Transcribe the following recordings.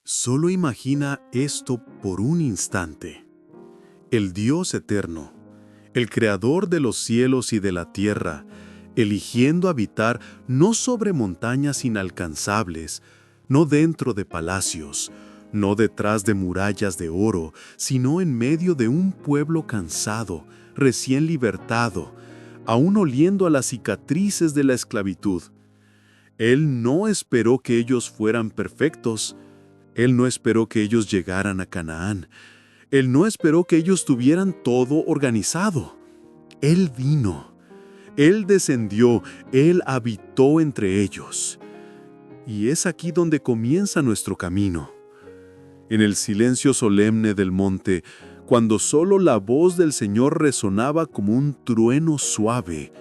Solo imagina esto por un instante. El Dios eterno, el Creador de los cielos y de la tierra, eligiendo habitar no sobre montañas inalcanzables, no dentro de palacios, no detrás de murallas de oro, sino en medio de un pueblo cansado, recién libertado, aún oliendo a las cicatrices de la esclavitud. Él no esperó que ellos fueran perfectos. Él no esperó que ellos llegaran a Canaán. Él no esperó que ellos tuvieran todo organizado. Él vino. Él descendió. Él habitó entre ellos. Y es aquí donde comienza nuestro camino. En el silencio solemne del monte, cuando solo la voz del Señor resonaba como un trueno suave,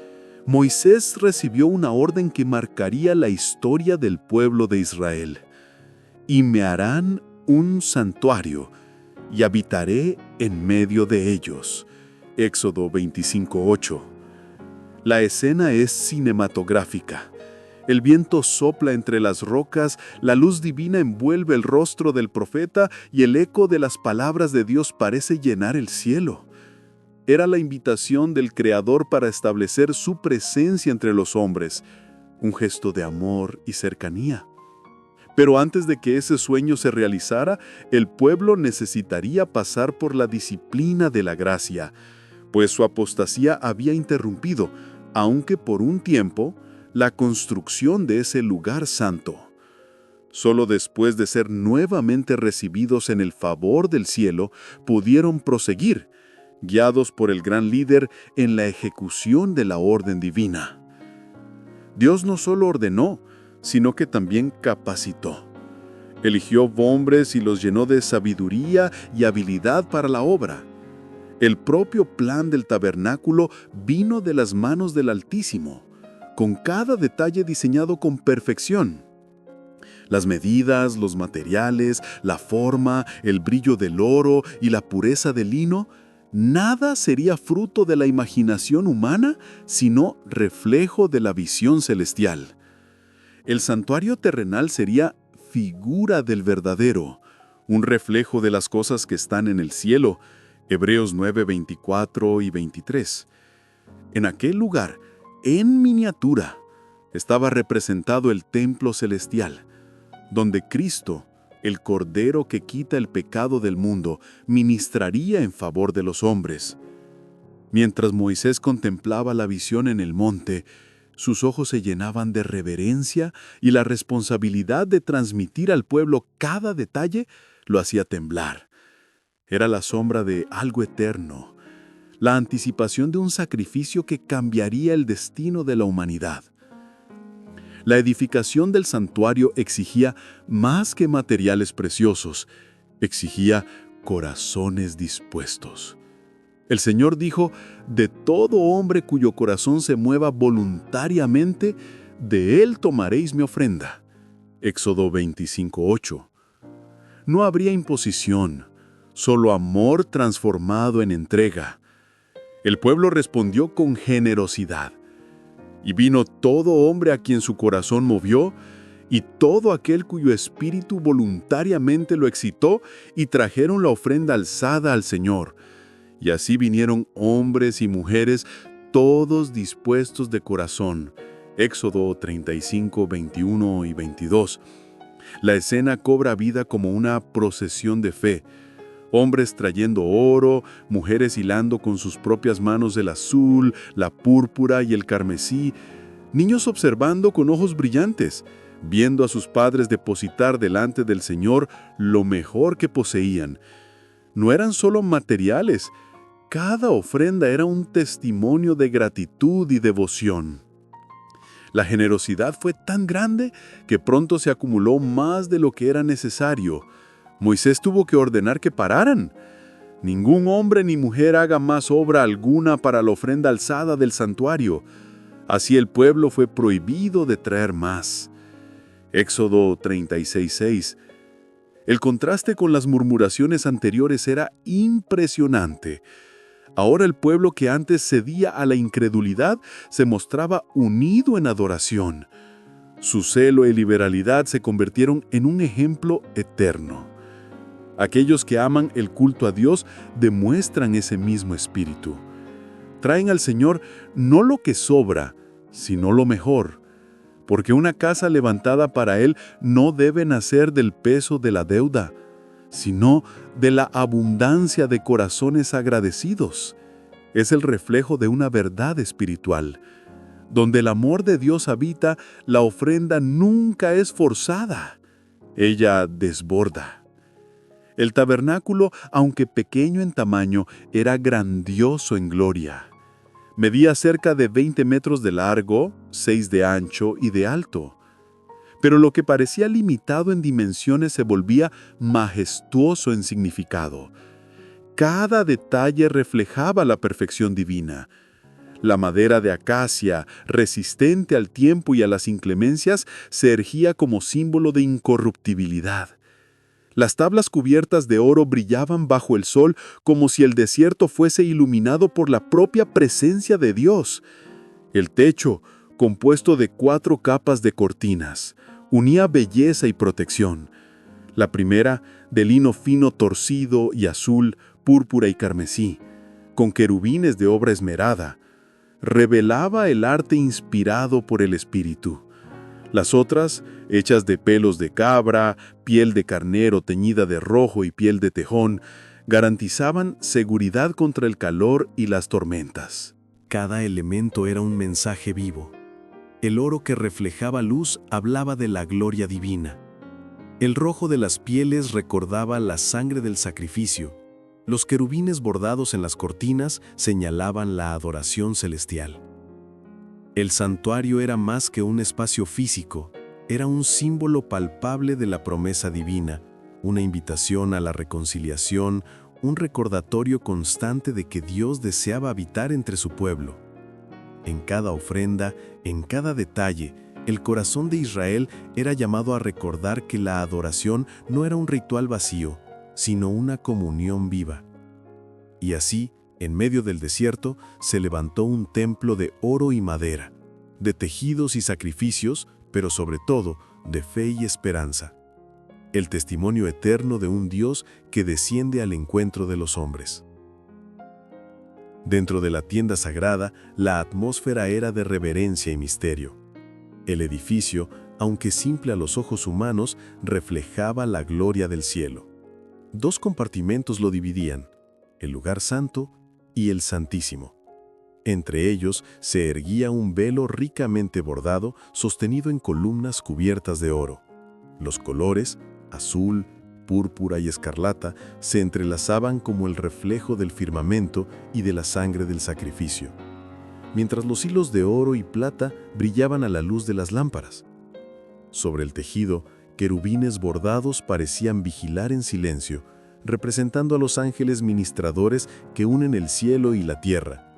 Moisés recibió una orden que marcaría la historia del pueblo de Israel. Y me harán un santuario, y habitaré en medio de ellos. Éxodo 25:8. La escena es cinematográfica. El viento sopla entre las rocas, la luz divina envuelve el rostro del profeta y el eco de las palabras de Dios parece llenar el cielo. Era la invitación del Creador para establecer su presencia entre los hombres, un gesto de amor y cercanía. Pero antes de que ese sueño se realizara, el pueblo necesitaría pasar por la disciplina de la gracia, pues su apostasía había interrumpido, aunque por un tiempo, la construcción de ese lugar santo. Solo después de ser nuevamente recibidos en el favor del cielo, pudieron proseguir, guiados por el gran líder en la ejecución de la orden divina. Dios no solo ordenó, sino que también capacitó. Eligió hombres y los llenó de sabiduría y habilidad para la obra. El propio plan del tabernáculo vino de las manos del Altísimo, con cada detalle diseñado con perfección. Las medidas, los materiales, la forma, el brillo del oro y la pureza del lino, nada sería fruto de la imaginación humana, sino reflejo de la visión celestial. El santuario terrenal sería figura del verdadero, un reflejo de las cosas que están en el cielo. Hebreos 9:24 y 23. En aquel lugar, en miniatura, estaba representado el templo celestial, donde Cristo, el Cordero que quita el pecado del mundo, ministraría en favor de los hombres. Mientras Moisés contemplaba la visión en el monte, sus ojos se llenaban de reverencia y la responsabilidad de transmitir al pueblo cada detalle lo hacía temblar. Era la sombra de algo eterno, la anticipación de un sacrificio que cambiaría el destino de la humanidad. La edificación del santuario exigía más que materiales preciosos, exigía corazones dispuestos. El Señor dijo: «De todo hombre cuyo corazón se mueva voluntariamente, de él tomaréis mi ofrenda». Éxodo 25:8. No habría imposición, solo amor transformado en entrega. El pueblo respondió con generosidad. Y vino todo hombre a quien su corazón movió, y todo aquel cuyo espíritu voluntariamente lo excitó, y trajeron la ofrenda alzada al Señor. Y así vinieron hombres y mujeres, todos dispuestos de corazón. Éxodo 35, 21 y 22. La escena cobra vida como una procesión de fe. Hombres trayendo oro, mujeres hilando con sus propias manos el azul, la púrpura y el carmesí, niños observando con ojos brillantes, viendo a sus padres depositar delante del Señor lo mejor que poseían. No eran solo materiales, cada ofrenda era un testimonio de gratitud y devoción. La generosidad fue tan grande que pronto se acumuló más de lo que era necesario. Moisés tuvo que ordenar que pararan. Ningún hombre ni mujer haga más obra alguna para la ofrenda alzada del santuario. Así el pueblo fue prohibido de traer más. Éxodo 36:6. El contraste con las murmuraciones anteriores era impresionante. Ahora el pueblo que antes cedía a la incredulidad se mostraba unido en adoración. Su celo y liberalidad se convirtieron en un ejemplo eterno. Aquellos que aman el culto a Dios demuestran ese mismo espíritu. Traen al Señor no lo que sobra, sino lo mejor, porque una casa levantada para Él no debe nacer del peso de la deuda, sino de la abundancia de corazones agradecidos. Es el reflejo de una verdad espiritual. Donde el amor de Dios habita, la ofrenda nunca es forzada. Ella desborda. El tabernáculo, aunque pequeño en tamaño, era grandioso en gloria. Medía cerca de 20 metros de largo, 6 de ancho y de alto. Pero lo que parecía limitado en dimensiones se volvía majestuoso en significado. Cada detalle reflejaba la perfección divina. La madera de acacia, resistente al tiempo y a las inclemencias, se erguía como símbolo de incorruptibilidad. Las tablas cubiertas de oro brillaban bajo el sol como si el desierto fuese iluminado por la propia presencia de Dios. El techo, compuesto de 4 capas de cortinas, unía belleza y protección. La primera, de lino fino torcido y azul, púrpura y carmesí, con querubines de obra esmerada, revelaba el arte inspirado por el Espíritu. Las otras, hechas de pelos de cabra, piel de carnero teñida de rojo y piel de tejón, garantizaban seguridad contra el calor y las tormentas. Cada elemento era un mensaje vivo. El oro que reflejaba luz hablaba de la gloria divina. El rojo de las pieles recordaba la sangre del sacrificio. Los querubines bordados en las cortinas señalaban la adoración celestial. El santuario era más que un espacio físico, era un símbolo palpable de la promesa divina, una invitación a la reconciliación, un recordatorio constante de que Dios deseaba habitar entre su pueblo. En cada ofrenda, en cada detalle, el corazón de Israel era llamado a recordar que la adoración no era un ritual vacío, sino una comunión viva. Y así, en medio del desierto, se levantó un templo de oro y madera, de tejidos y sacrificios, pero sobre todo, de fe y esperanza. El testimonio eterno de un Dios que desciende al encuentro de los hombres. Dentro de la tienda sagrada, la atmósfera era de reverencia y misterio. El edificio, aunque simple a los ojos humanos, reflejaba la gloria del cielo. 2 compartimentos lo dividían, el lugar santo y el santísimo. Entre ellos se erguía un velo ricamente bordado, sostenido en columnas cubiertas de oro. Los colores, azul, púrpura y escarlata, se entrelazaban como el reflejo del firmamento y de la sangre del sacrificio, mientras los hilos de oro y plata brillaban a la luz de las lámparas. Sobre el tejido, querubines bordados parecían vigilar en silencio, representando a los ángeles ministradores que unen el cielo y la tierra.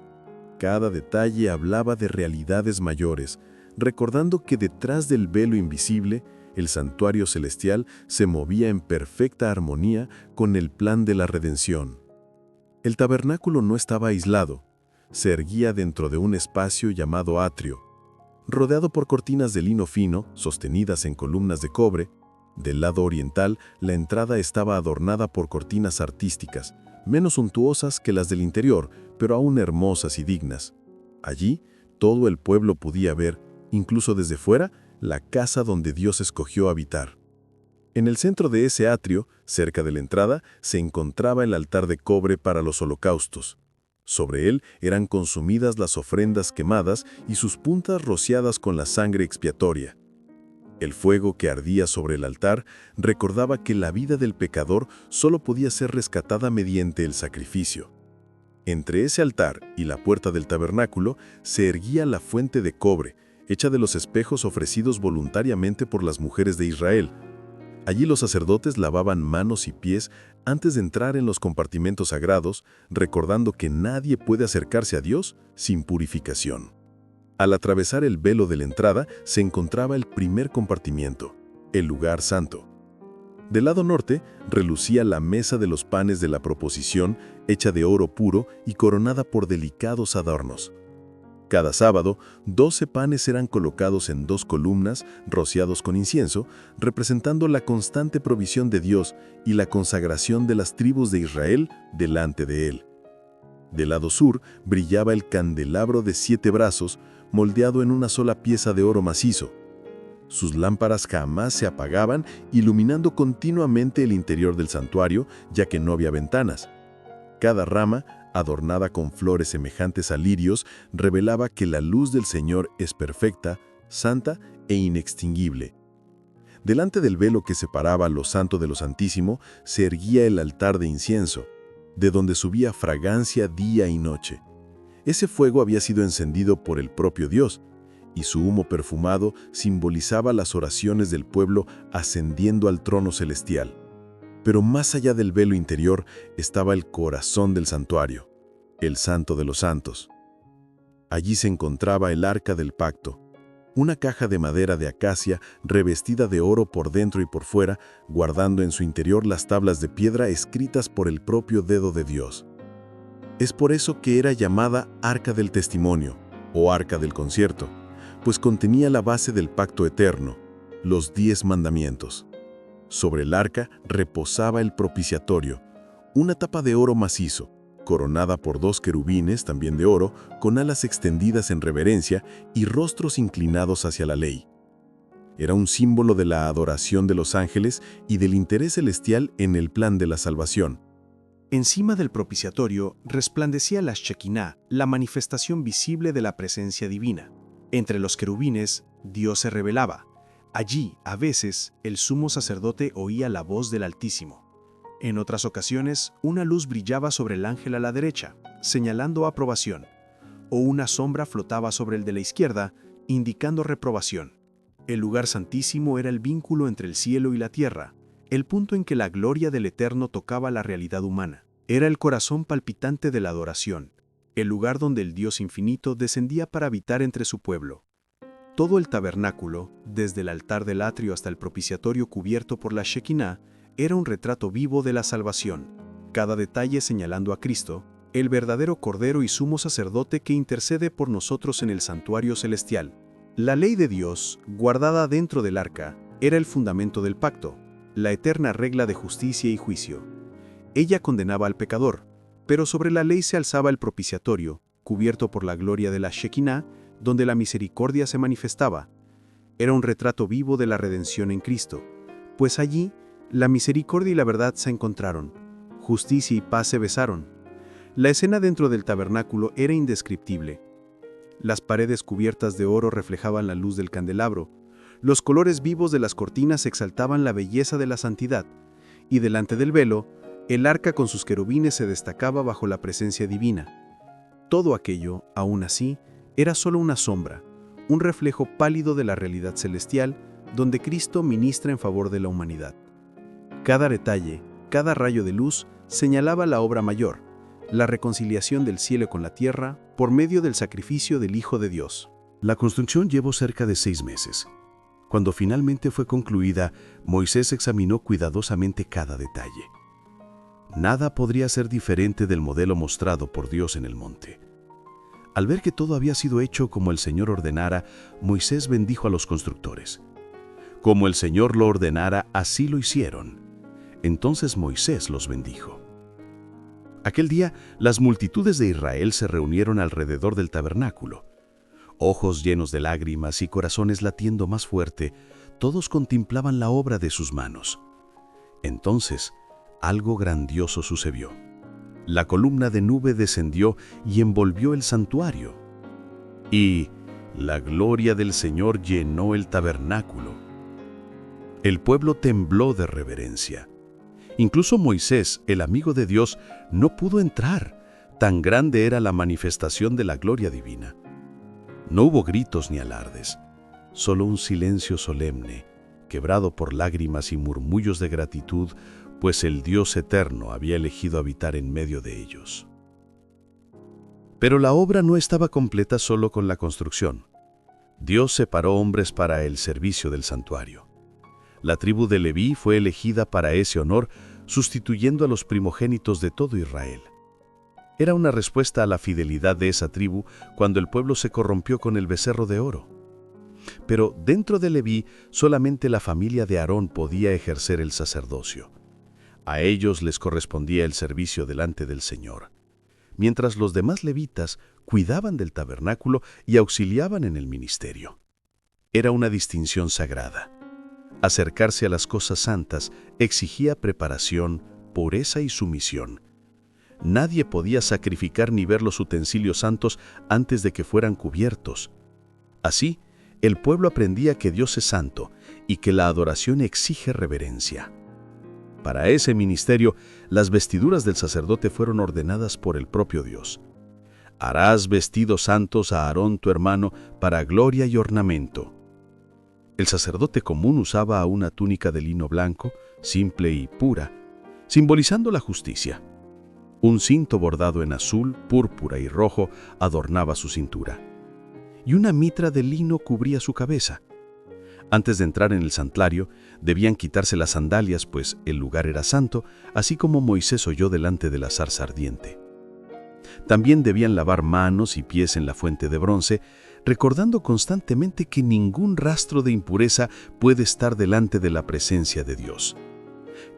Cada detalle hablaba de realidades mayores, recordando que detrás del velo invisible, el santuario celestial se movía en perfecta armonía con el plan de la redención. El tabernáculo no estaba aislado, se erguía dentro de un espacio llamado atrio, rodeado por cortinas de lino fino, sostenidas en columnas de cobre. Del lado oriental, la entrada estaba adornada por cortinas artísticas, menos suntuosas que las del interior, pero aún hermosas y dignas. Allí, todo el pueblo podía ver, incluso desde fuera, la casa donde Dios escogió habitar. En el centro de ese atrio, cerca de la entrada, se encontraba el altar de cobre para los holocaustos. Sobre él eran consumidas las ofrendas quemadas y sus puntas rociadas con la sangre expiatoria. El fuego que ardía sobre el altar recordaba que la vida del pecador solo podía ser rescatada mediante el sacrificio. Entre ese altar y la puerta del tabernáculo se erguía la fuente de cobre, hecha de los espejos ofrecidos voluntariamente por las mujeres de Israel. Allí los sacerdotes lavaban manos y pies antes de entrar en los compartimentos sagrados, recordando que nadie puede acercarse a Dios sin purificación. Al atravesar el velo de la entrada se encontraba el primer compartimiento, el lugar santo. Del lado norte relucía la mesa de los panes de la proposición, hecha de oro puro y coronada por delicados adornos. Cada sábado, 12 panes eran colocados en 2 columnas, rociados con incienso, representando la constante provisión de Dios y la consagración de las tribus de Israel delante de Él. Del lado sur brillaba el candelabro de 7 brazos, moldeado en una sola pieza de oro macizo. Sus lámparas jamás se apagaban, iluminando continuamente el interior del santuario, ya que no había ventanas. Cada rama, adornada con flores semejantes a lirios, revelaba que la luz del Señor es perfecta, santa e inextinguible. Delante del velo que separaba lo santo de lo santísimo, se erguía el altar de incienso, de donde subía fragancia día y noche. Ese fuego había sido encendido por el propio Dios, y su humo perfumado simbolizaba las oraciones del pueblo ascendiendo al trono celestial. Pero más allá del velo interior estaba el corazón del santuario, el Santo de los Santos. Allí se encontraba el Arca del Pacto, una caja de madera de acacia revestida de oro por dentro y por fuera, guardando en su interior las tablas de piedra escritas por el propio dedo de Dios. Es por eso que era llamada Arca del Testimonio o Arca del Concierto, pues contenía la base del pacto eterno, los 10 mandamientos. Sobre el arca reposaba el propiciatorio, una tapa de oro macizo, coronada por 2 querubines, también de oro, con alas extendidas en reverencia y rostros inclinados hacia la ley. Era un símbolo de la adoración de los ángeles y del interés celestial en el plan de la salvación. Encima del propiciatorio resplandecía la Shekinah, la manifestación visible de la presencia divina. Entre los querubines, Dios se revelaba. Allí, a veces, el sumo sacerdote oía la voz del Altísimo. En otras ocasiones, una luz brillaba sobre el ángel a la derecha, señalando aprobación, o una sombra flotaba sobre el de la izquierda, indicando reprobación. El lugar santísimo era el vínculo entre el cielo y la tierra, el punto en que la gloria del Eterno tocaba la realidad humana. Era el corazón palpitante de la adoración, el lugar donde el Dios infinito descendía para habitar entre su pueblo. Todo el tabernáculo, desde el altar del atrio hasta el propiciatorio cubierto por la Shekinah, era un retrato vivo de la salvación, cada detalle señalando a Cristo, el verdadero Cordero y Sumo Sacerdote que intercede por nosotros en el santuario celestial. La ley de Dios, guardada dentro del arca, era el fundamento del pacto, la eterna regla de justicia y juicio. Ella condenaba al pecador, pero sobre la ley se alzaba el propiciatorio, cubierto por la gloria de la Shekinah, donde la misericordia se manifestaba. Era un retrato vivo de la redención en Cristo, pues allí la misericordia y la verdad se encontraron, justicia y paz se besaron. La escena dentro del tabernáculo era indescriptible. Las paredes cubiertas de oro reflejaban la luz del candelabro, los colores vivos de las cortinas exaltaban la belleza de la santidad, y delante del velo, el arca con sus querubines se destacaba bajo la presencia divina. Todo aquello, aún así, era solo una sombra, un reflejo pálido de la realidad celestial, donde Cristo ministra en favor de la humanidad. Cada detalle, cada rayo de luz señalaba la obra mayor, la reconciliación del cielo con la tierra por medio del sacrificio del Hijo de Dios. La construcción llevó cerca de 6 meses. Cuando finalmente fue concluida, Moisés examinó cuidadosamente cada detalle. Nada podría ser diferente del modelo mostrado por Dios en el monte. Al ver que todo había sido hecho como el Señor ordenara, Moisés bendijo a los constructores. Como el Señor lo ordenara, así lo hicieron. Entonces Moisés los bendijo. Aquel día, las multitudes de Israel se reunieron alrededor del tabernáculo. Ojos llenos de lágrimas y corazones latiendo más fuerte, todos contemplaban la obra de sus manos. Entonces, algo grandioso sucedió. La columna de nube descendió y envolvió el santuario. Y la gloria del Señor llenó el tabernáculo. El pueblo tembló de reverencia. Incluso Moisés, el amigo de Dios, no pudo entrar. Tan grande era la manifestación de la gloria divina. No hubo gritos ni alardes, solo un silencio solemne, quebrado por lágrimas y murmullos de gratitud, pues el Dios eterno había elegido habitar en medio de ellos. Pero la obra no estaba completa solo con la construcción. Dios separó hombres para el servicio del santuario. La tribu de Leví fue elegida para ese honor, sustituyendo a los primogénitos de todo Israel. Era una respuesta a la fidelidad de esa tribu cuando el pueblo se corrompió con el becerro de oro. Pero dentro de Leví, solamente la familia de Aarón podía ejercer el sacerdocio. A ellos les correspondía el servicio delante del Señor, mientras los demás levitas cuidaban del tabernáculo y auxiliaban en el ministerio. Era una distinción sagrada. Acercarse a las cosas santas exigía preparación, pureza y sumisión. Nadie podía sacrificar ni ver los utensilios santos antes de que fueran cubiertos. Así, el pueblo aprendía que Dios es santo y que la adoración exige reverencia. Para ese ministerio, las vestiduras del sacerdote fueron ordenadas por el propio Dios. Harás vestidos santos a Aarón tu hermano para gloria y ornamento. El sacerdote común usaba una túnica de lino blanco, simple y pura, simbolizando la justicia. Un cinto bordado en azul, púrpura y rojo adornaba su cintura, y una mitra de lino cubría su cabeza. Antes de entrar en el santuario, debían quitarse las sandalias, pues el lugar era santo, así como Moisés oyó delante de la zarza ardiente. También debían lavar manos y pies en la fuente de bronce, recordando constantemente que ningún rastro de impureza puede estar delante de la presencia de Dios.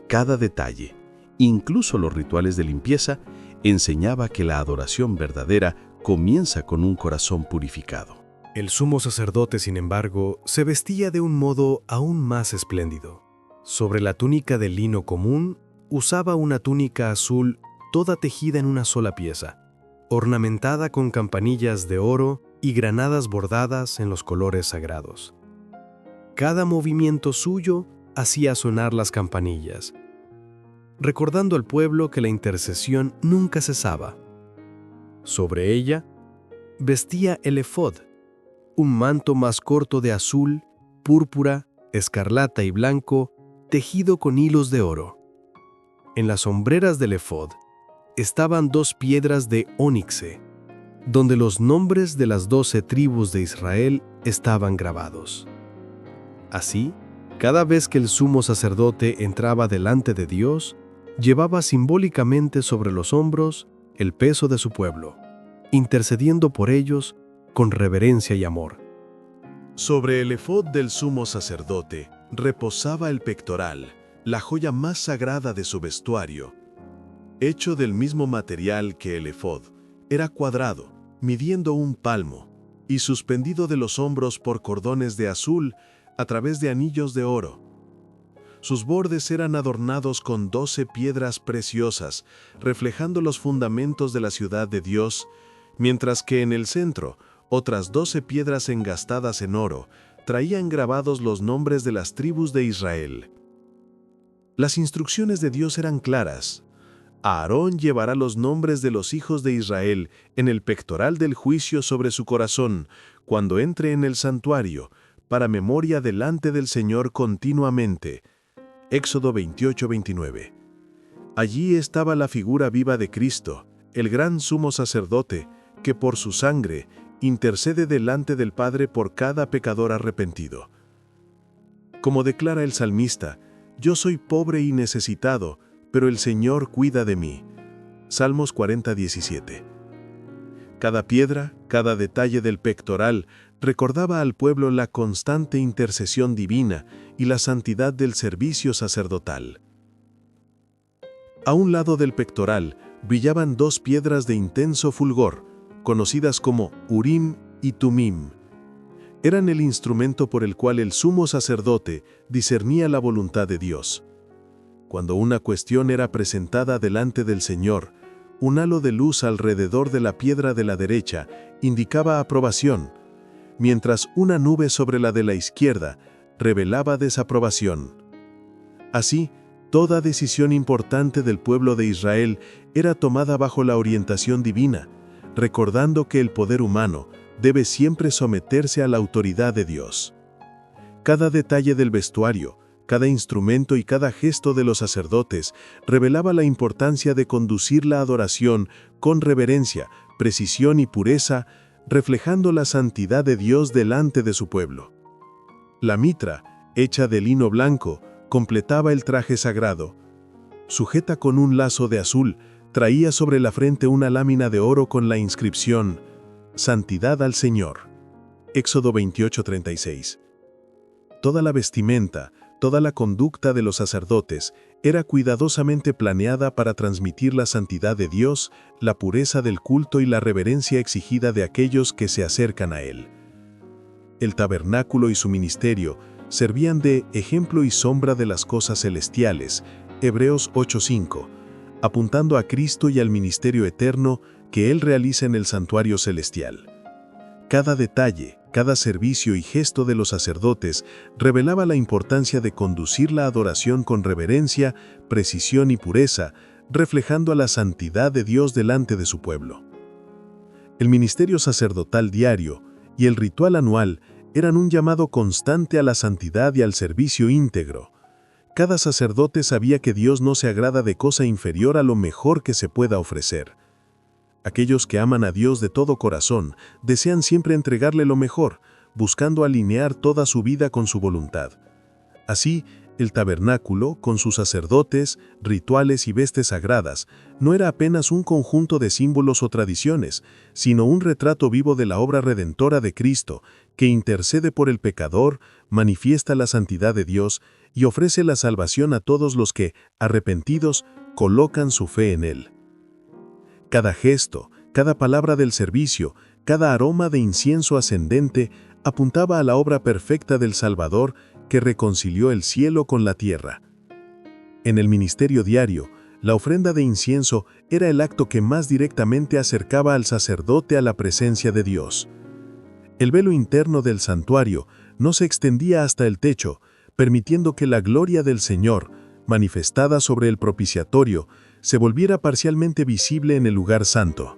Cada detalle, incluso los rituales de limpieza, enseñaba que la adoración verdadera comienza con un corazón purificado. El sumo sacerdote, sin embargo, se vestía de un modo aún más espléndido. Sobre la túnica de lino común, usaba una túnica azul toda tejida en una sola pieza, ornamentada con campanillas de oro y granadas bordadas en los colores sagrados. Cada movimiento suyo hacía sonar las campanillas, recordando al pueblo que la intercesión nunca cesaba. Sobre ella, vestía el efod, un manto más corto de azul, púrpura, escarlata y blanco, tejido con hilos de oro. En las hombreras del efod estaban 2 piedras de ónice, donde los nombres de las 12 tribus de Israel estaban grabados. Así, cada vez que el sumo sacerdote entraba delante de Dios, llevaba simbólicamente sobre los hombros el peso de su pueblo, intercediendo por ellos con reverencia y amor. Sobre el efod del sumo sacerdote reposaba el pectoral, la joya más sagrada de su vestuario. Hecho del mismo material que el efod, era cuadrado, midiendo 1 palmo, y suspendido de los hombros por cordones de azul a través de anillos de oro. Sus bordes eran adornados con 12 piedras preciosas, reflejando los fundamentos de la ciudad de Dios, mientras que en el centro, otras 12 piedras engastadas en oro traían grabados los nombres de las tribus de Israel. Las instrucciones de Dios eran claras. Aarón llevará los nombres de los hijos de Israel en el pectoral del juicio sobre su corazón cuando entre en el santuario, para memoria delante del Señor continuamente. Éxodo 28-29. Allí estaba la figura viva de Cristo, el gran sumo sacerdote, que por su sangre intercede delante del Padre por cada pecador arrepentido. Como declara el salmista, yo soy pobre y necesitado, pero el Señor cuida de mí. Salmos 40:17. Cada piedra, cada detalle del pectoral recordaba al pueblo la constante intercesión divina y la santidad del servicio sacerdotal. A un lado del pectoral brillaban 2 piedras de intenso fulgor, conocidas como Urim y Tumim. Eran el instrumento por el cual el sumo sacerdote discernía la voluntad de Dios. Cuando una cuestión era presentada delante del Señor, un halo de luz alrededor de la piedra de la derecha indicaba aprobación, mientras una nube sobre la de la izquierda revelaba desaprobación. Así, toda decisión importante del pueblo de Israel era tomada bajo la orientación divina, recordando que el poder humano debe siempre someterse a la autoridad de Dios. Cada detalle del vestuario, cada instrumento y cada gesto de los sacerdotes revelaba la importancia de conducir la adoración con reverencia, precisión y pureza, reflejando la santidad de Dios delante de su pueblo. La mitra, hecha de lino blanco, completaba el traje sagrado. Sujeta con un lazo de azul, Traía sobre la frente una lámina de oro con la inscripción «Santidad al Señor». Éxodo 28:36. Toda la vestimenta, toda la conducta de los sacerdotes era cuidadosamente planeada para transmitir la santidad de Dios, la pureza del culto y la reverencia exigida de aquellos que se acercan a Él. El tabernáculo y su ministerio servían de ejemplo y sombra de las cosas celestiales, Hebreos 8:5, apuntando a Cristo y al ministerio eterno que Él realiza en el santuario celestial. Cada detalle, cada servicio y gesto de los sacerdotes revelaba la importancia de conducir la adoración con reverencia, precisión y pureza, reflejando a la santidad de Dios delante de su pueblo. El ministerio sacerdotal diario y el ritual anual eran un llamado constante a la santidad y al servicio íntegro. Cada sacerdote sabía que Dios no se agrada de cosa inferior a lo mejor que se pueda ofrecer. Aquellos que aman a Dios de todo corazón desean siempre entregarle lo mejor, buscando alinear toda su vida con su voluntad. Así, el tabernáculo, con sus sacerdotes, rituales y vestes sagradas, no era apenas un conjunto de símbolos o tradiciones, sino un retrato vivo de la obra redentora de Cristo, que intercede por el pecador, manifiesta la santidad de Dios y ofrece la salvación a todos los que, arrepentidos, colocan su fe en Él. Cada gesto, cada palabra del servicio, cada aroma de incienso ascendente apuntaba a la obra perfecta del Salvador que reconcilió el cielo con la tierra. En el ministerio diario, la ofrenda de incienso era el acto que más directamente acercaba al sacerdote a la presencia de Dios. El velo interno del santuario no se extendía hasta el techo, permitiendo que la gloria del Señor, manifestada sobre el propiciatorio, se volviera parcialmente visible en el lugar santo.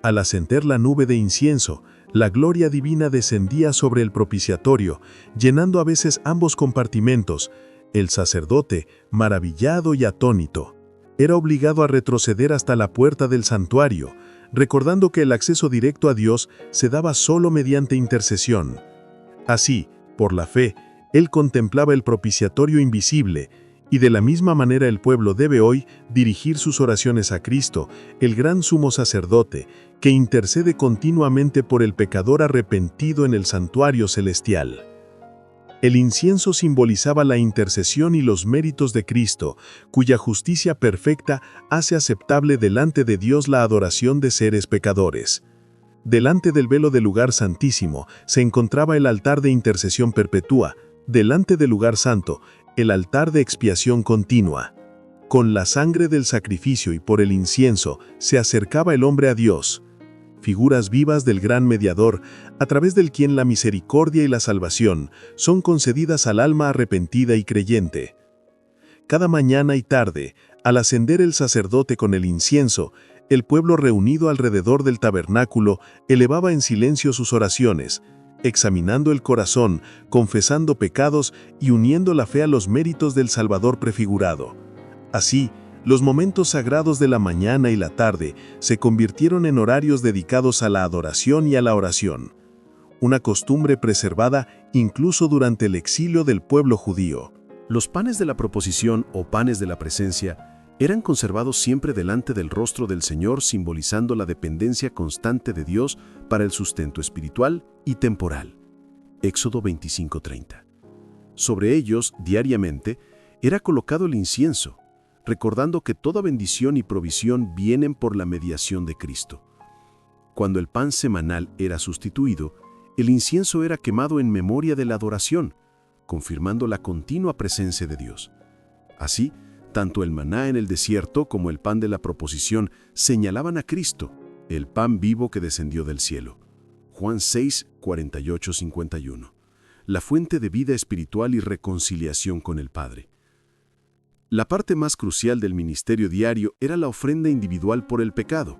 Al ascender la nube de incienso, la gloria divina descendía sobre el propiciatorio, llenando a veces ambos compartimentos. El sacerdote, maravillado y atónito, era obligado a retroceder hasta la puerta del santuario, recordando que el acceso directo a Dios se daba solo mediante intercesión. Así, por la fe, él contemplaba el propiciatorio invisible, y de la misma manera el pueblo debe hoy dirigir sus oraciones a Cristo, el gran sumo sacerdote, que intercede continuamente por el pecador arrepentido en el santuario celestial. El incienso simbolizaba la intercesión y los méritos de Cristo, cuya justicia perfecta hace aceptable delante de Dios la adoración de seres pecadores. Delante del velo del lugar santísimo se encontraba el altar de intercesión perpetua, delante del lugar santo, el altar de expiación continua. Con la sangre del sacrificio y por el incienso se acercaba el hombre a Dios, figuras vivas del gran mediador, a través del quien la misericordia y la salvación son concedidas al alma arrepentida y creyente. Cada mañana y tarde, al ascender el sacerdote con el incienso, el pueblo reunido alrededor del tabernáculo elevaba en silencio sus oraciones, examinando el corazón, confesando pecados y uniendo la fe a los méritos del Salvador prefigurado. Así, los momentos sagrados de la mañana y la tarde se convirtieron en horarios dedicados a la adoración y a la oración, una costumbre preservada incluso durante el exilio del pueblo judío. Los panes de la proposición o panes de la presencia eran conservados siempre delante del rostro del Señor, simbolizando la dependencia constante de Dios para el sustento espiritual y temporal. Éxodo 25:30. Sobre ellos, diariamente, era colocado el incienso, recordando que toda bendición y provisión vienen por la mediación de Cristo. Cuando el pan semanal era sustituido, el incienso era quemado en memoria de la adoración, confirmando la continua presencia de Dios. Así, tanto el maná en el desierto como el pan de la proposición señalaban a Cristo, el pan vivo que descendió del cielo. Juan 6, 48-51. La fuente de vida espiritual y reconciliación con el Padre. La parte más crucial del ministerio diario era la ofrenda individual por el pecado.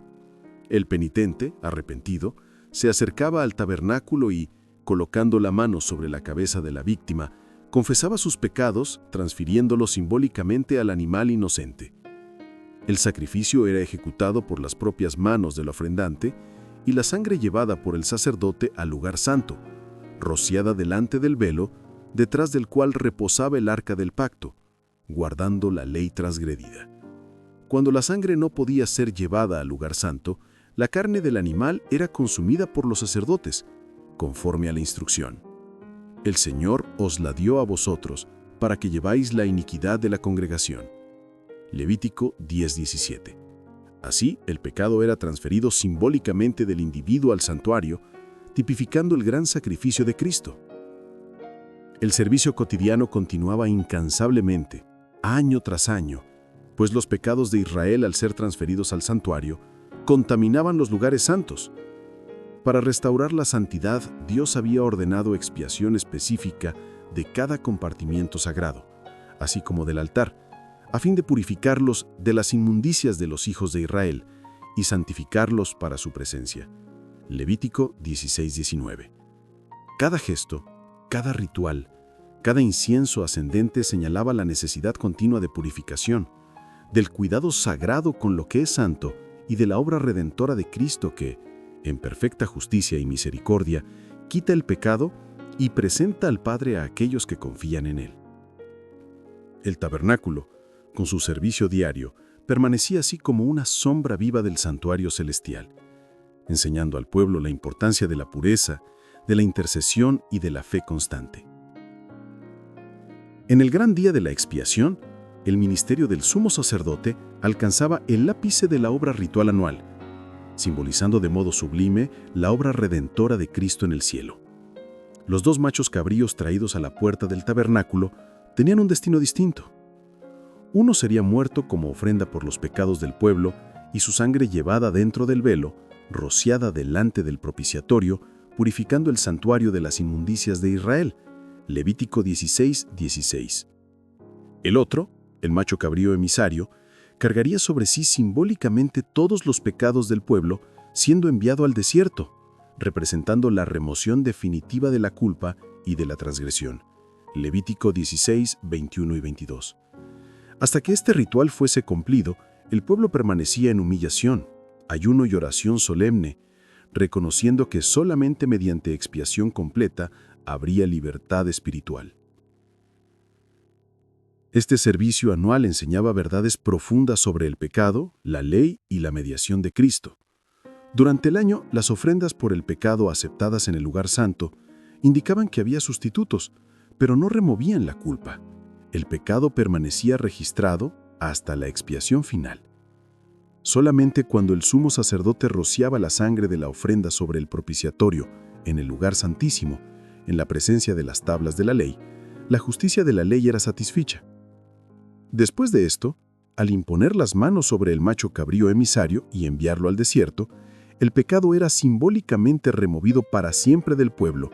El penitente, arrepentido, se acercaba al tabernáculo y, colocando la mano sobre la cabeza de la víctima, confesaba sus pecados, transfiriéndolos simbólicamente al animal inocente. El sacrificio era ejecutado por las propias manos del ofrendante y la sangre llevada por el sacerdote al lugar santo, rociada delante del velo, detrás del cual reposaba el arca del pacto, guardando la ley transgredida. Cuando la sangre no podía ser llevada al lugar santo, la carne del animal era consumida por los sacerdotes, conforme a la instrucción. El Señor os la dio a vosotros, para que lleváis la iniquidad de la congregación. Levítico 10:17. Así, el pecado era transferido simbólicamente del individuo al santuario, tipificando el gran sacrificio de Cristo. El servicio cotidiano continuaba incansablemente, año tras año, pues los pecados de Israel, al ser transferidos al santuario, contaminaban los lugares santos. Para restaurar la santidad, Dios había ordenado expiación específica de cada compartimiento sagrado, así como del altar, a fin de purificarlos de las inmundicias de los hijos de Israel y santificarlos para su presencia. Levítico 16:19. Cada gesto, cada ritual, cada incienso ascendente señalaba la necesidad continua de purificación, del cuidado sagrado con lo que es santo y de la obra redentora de Cristo que, en perfecta justicia y misericordia, quita el pecado y presenta al Padre a aquellos que confían en Él. El tabernáculo, con su servicio diario, permanecía así como una sombra viva del santuario celestial, enseñando al pueblo la importancia de la pureza, de la intercesión y de la fe constante. En el gran día de la expiación, el ministerio del sumo sacerdote alcanzaba el ápice de la obra ritual anual, simbolizando de modo sublime la obra redentora de Cristo en el cielo. Los 2 machos cabríos traídos a la puerta del tabernáculo tenían un destino distinto. Uno sería muerto como ofrenda por los pecados del pueblo y su sangre llevada dentro del velo, rociada delante del propiciatorio, purificando el santuario de las inmundicias de Israel. Levítico 16:16. El otro, el macho cabrío emisario, cargaría sobre sí simbólicamente todos los pecados del pueblo, siendo enviado al desierto, representando la remoción definitiva de la culpa y de la transgresión. Levítico 16:21 y 22. Hasta que este ritual fuese cumplido, el pueblo permanecía en humillación, ayuno y oración solemne, reconociendo que solamente mediante expiación completa habría libertad espiritual. Este servicio anual enseñaba verdades profundas sobre el pecado, la ley y la mediación de Cristo. Durante el año, las ofrendas por el pecado aceptadas en el lugar santo indicaban que había sustitutos, pero no removían la culpa. El pecado permanecía registrado hasta la expiación final. Solamente cuando el sumo sacerdote rociaba la sangre de la ofrenda sobre el propiciatorio en el lugar santísimo, en la presencia de las tablas de la ley, la justicia de la ley era satisfecha. Después de esto, al imponer las manos sobre el macho cabrío emisario y enviarlo al desierto, el pecado era simbólicamente removido para siempre del pueblo,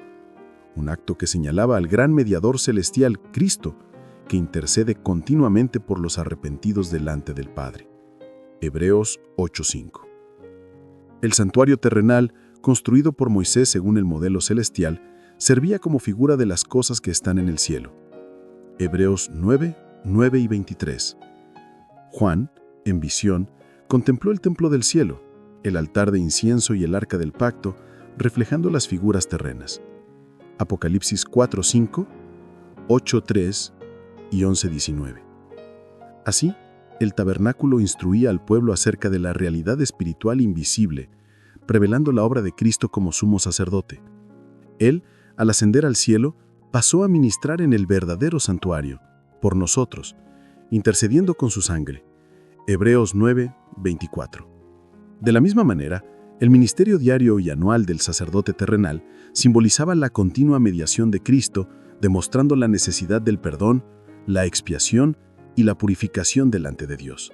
un acto que señalaba al gran mediador celestial, Cristo, que intercede continuamente por los arrepentidos delante del Padre. Hebreos 8:5. El santuario terrenal, construido por Moisés según el modelo celestial, servía como figura de las cosas que están en el cielo. Hebreos 9:9 y 23. Juan, en visión, contempló el templo del cielo, el altar de incienso y el arca del pacto, reflejando las figuras terrenas. Apocalipsis 4:5, 8:3 y 11:19. Así, el tabernáculo instruía al pueblo acerca de la realidad espiritual invisible, revelando la obra de Cristo como sumo sacerdote. Él, al ascender al cielo, pasó a ministrar en el verdadero santuario, por nosotros, intercediendo con su sangre. Hebreos 9:24. De la misma manera, el ministerio diario y anual del sacerdote terrenal simbolizaba la continua mediación de Cristo, demostrando la necesidad del perdón, la expiación y la purificación delante de Dios.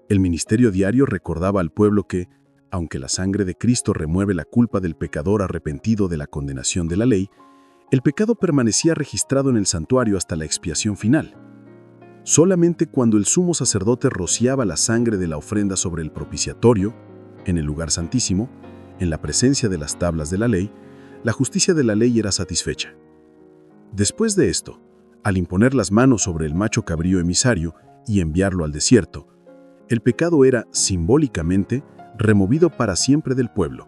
El ministerio diario recordaba al pueblo que, aunque la sangre de Cristo remueve la culpa del pecador arrepentido de la condenación de la ley, el pecado permanecía registrado en el santuario hasta la expiación final. Solamente cuando el sumo sacerdote rociaba la sangre de la ofrenda sobre el propiciatorio, en el lugar santísimo, en la presencia de las tablas de la ley, la justicia de la ley era satisfecha. Después de esto, al imponer las manos sobre el macho cabrío emisario y enviarlo al desierto, el pecado era, simbólicamente, removido para siempre del pueblo,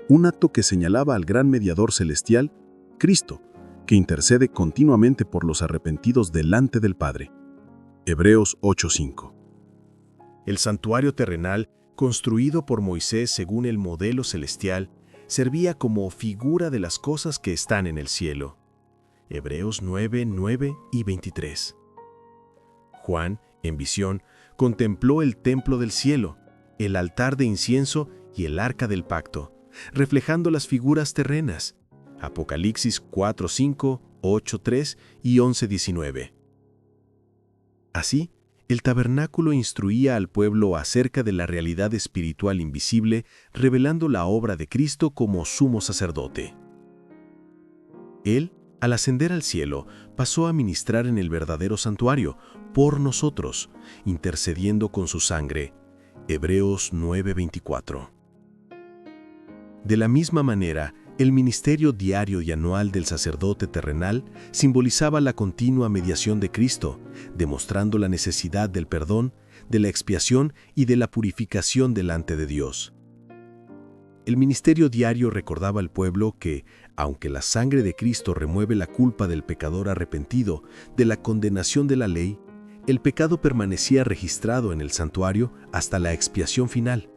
un acto que señalaba al gran mediador celestial, Cristo, que intercede continuamente por los arrepentidos delante del Padre. Hebreos 8:5. El santuario terrenal, construido por Moisés según el modelo celestial, servía como figura de las cosas que están en el cielo. Hebreos 9, 9 y 23. Juan, en visión, contempló el templo del cielo, el altar de incienso y el arca del pacto, reflejando las figuras terrenas. Apocalipsis 4, 5, 8, 3 y 11, 19. Así, el tabernáculo instruía al pueblo acerca de la realidad espiritual invisible, revelando la obra de Cristo como sumo sacerdote. Él, al ascender al cielo, pasó a ministrar en el verdadero santuario, por nosotros, intercediendo con su sangre. Hebreos 9:24. De la misma manera, el ministerio diario y anual del sacerdote terrenal simbolizaba la continua mediación de Cristo, demostrando la necesidad del perdón, de la expiación y de la purificación delante de Dios. El ministerio diario recordaba al pueblo que, aunque la sangre de Cristo remueve la culpa del pecador arrepentido de la condenación de la ley, el pecado permanecía registrado en el santuario hasta la expiación final.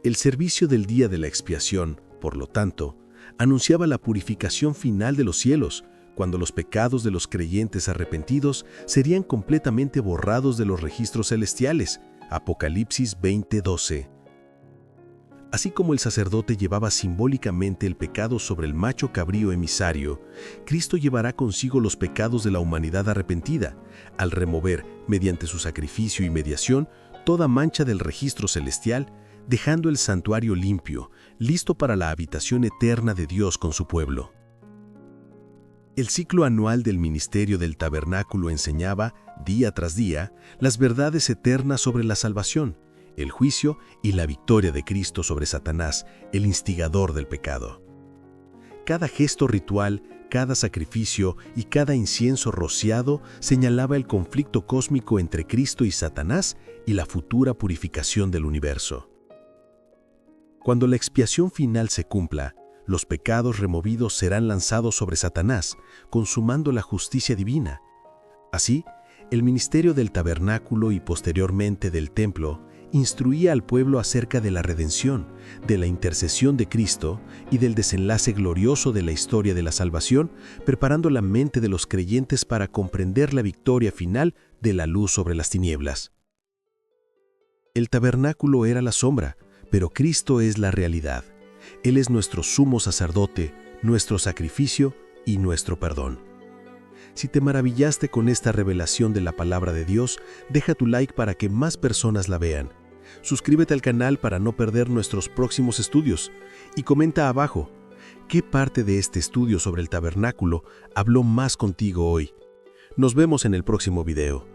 El servicio del día de la expiación, por lo tanto, anunciaba la purificación final de los cielos, cuando los pecados de los creyentes arrepentidos serían completamente borrados de los registros celestiales. Apocalipsis 20:12. Así como el sacerdote llevaba simbólicamente el pecado sobre el macho cabrío emisario, Cristo llevará consigo los pecados de la humanidad arrepentida, al remover, mediante su sacrificio y mediación, toda mancha del registro celestial, dejando el santuario limpio, listo para la habitación eterna de Dios con su pueblo. El ciclo anual del ministerio del tabernáculo enseñaba, día tras día, las verdades eternas sobre la salvación, el juicio y la victoria de Cristo sobre Satanás, el instigador del pecado. Cada gesto ritual, cada sacrificio y cada incienso rociado señalaba el conflicto cósmico entre Cristo y Satanás y la futura purificación del universo. Cuando la expiación final se cumpla, los pecados removidos serán lanzados sobre Satanás, consumando la justicia divina. Así, el ministerio del tabernáculo y posteriormente del templo instruía al pueblo acerca de la redención, de la intercesión de Cristo y del desenlace glorioso de la historia de la salvación, preparando la mente de los creyentes para comprender la victoria final de la luz sobre las tinieblas. El tabernáculo era la sombra, pero Cristo es la realidad. Él es nuestro sumo sacerdote, nuestro sacrificio y nuestro perdón. Si te maravillaste con esta revelación de la palabra de Dios, deja tu like para que más personas la vean. Suscríbete al canal para no perder nuestros próximos estudios y comenta abajo, ¿qué parte de este estudio sobre el tabernáculo habló más contigo hoy? Nos vemos en el próximo video.